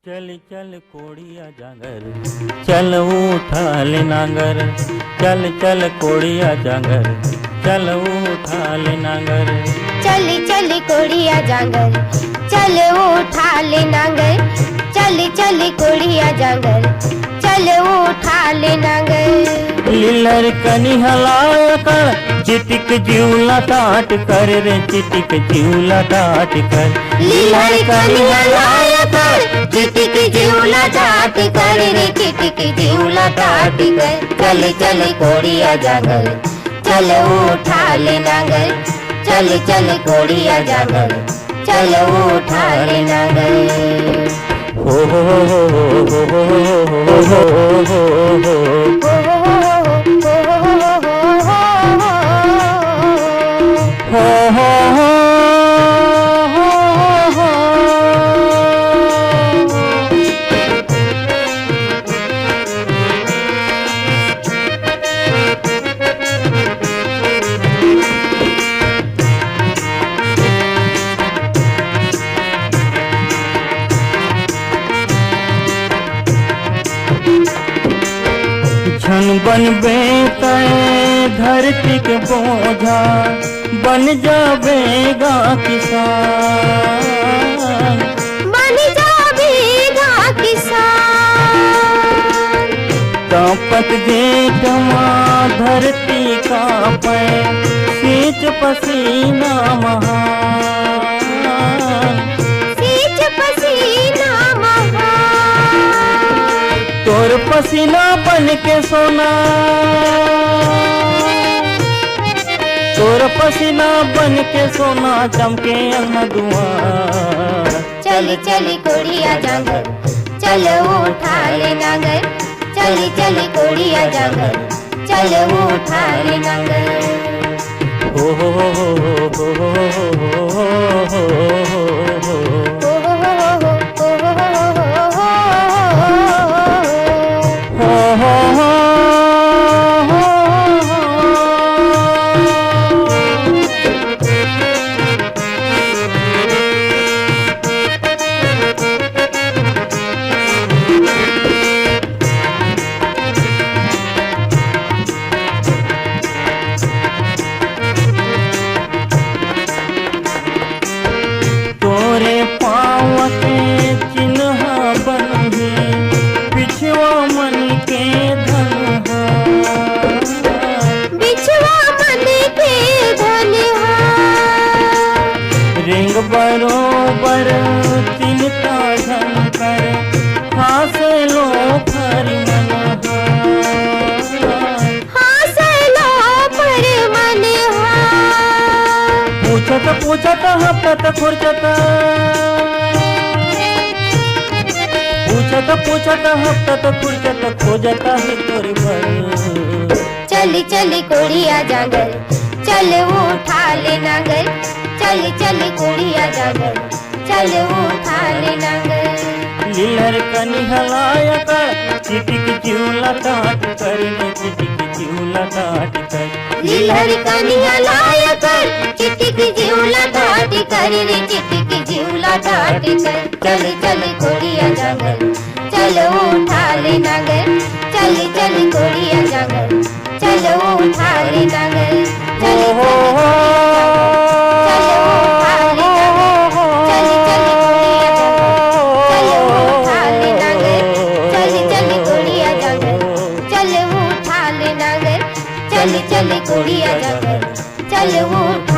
चल चल कोड़िया जांगर, चल उठा ले नांगर। चल चल कोड़िया जांगर, चल उठा ले नांगर। चली चली कोड़िया जांगर, चल उठा ले नांगर। चली चली कोड़िया जांगर, चल उठा ले नांगर। लीलर कनी हलाया कर, चिटिक जीवला टाट कर रे, चिटिक जीवला टाट कर। लीलर कनी हलाया कर, चिटिक जीवला टाट कर रे, चिटिक जीवला टाट कर। चल चल कोड़िया जांगर, चल उठा ले नांगर। चल चल कोड़िया जांगर, चल उठा ले नांगर। हो हो हो हो हो हो हो। छन बनबे तय धरती के बोझा, बन जाबेगा किसान। बन जाबेगा किसान। कांपत जेठमा धरती कांपे, सींच पसीना महान। सींच पसीना महान। तोर पसीना बन के सोना, तोर पसीना बन के सोना चमके दुआर। चली चली कोड़िया जांगर, चल उठा ले नांगर। चली चली कोड़िया जांगर, चल उठा ले नांगर। हो हो हो हो हो हो तोरे पाँव के चिन्ह बनही, बिछुआ मन के धनहा। बिछुआ मन के धनहा। रिंग बरोबर चिन्हता झनकर, हासे लो फर मनहा। हासे लो फर मनहा। पूछत पूछत हफ्तत खुरचत, पूछत पूछत हफ्तत खुरचत, खोजत है तोरी भर। चली चली कोड़िया जांगर, चल उठा ले नांगर। चली चली कोड़िया जांगर, चल उठा ले नांगर। लीलर कनी हलाया कर, चिटिक जीवला टाट कर रे, चिटिक जीवला टाट कर। लीलर कनी हलाया कर, चिटिक जीवला टाट कर रे, चिटिक जीवला टाट कर। चली चली कोड़िया जांगर, चल उठा ले नांगर। चली चली कोड़िया जांगर, चल उठा ले नांगर। चली चली कोड़िया जांगर, चल उठा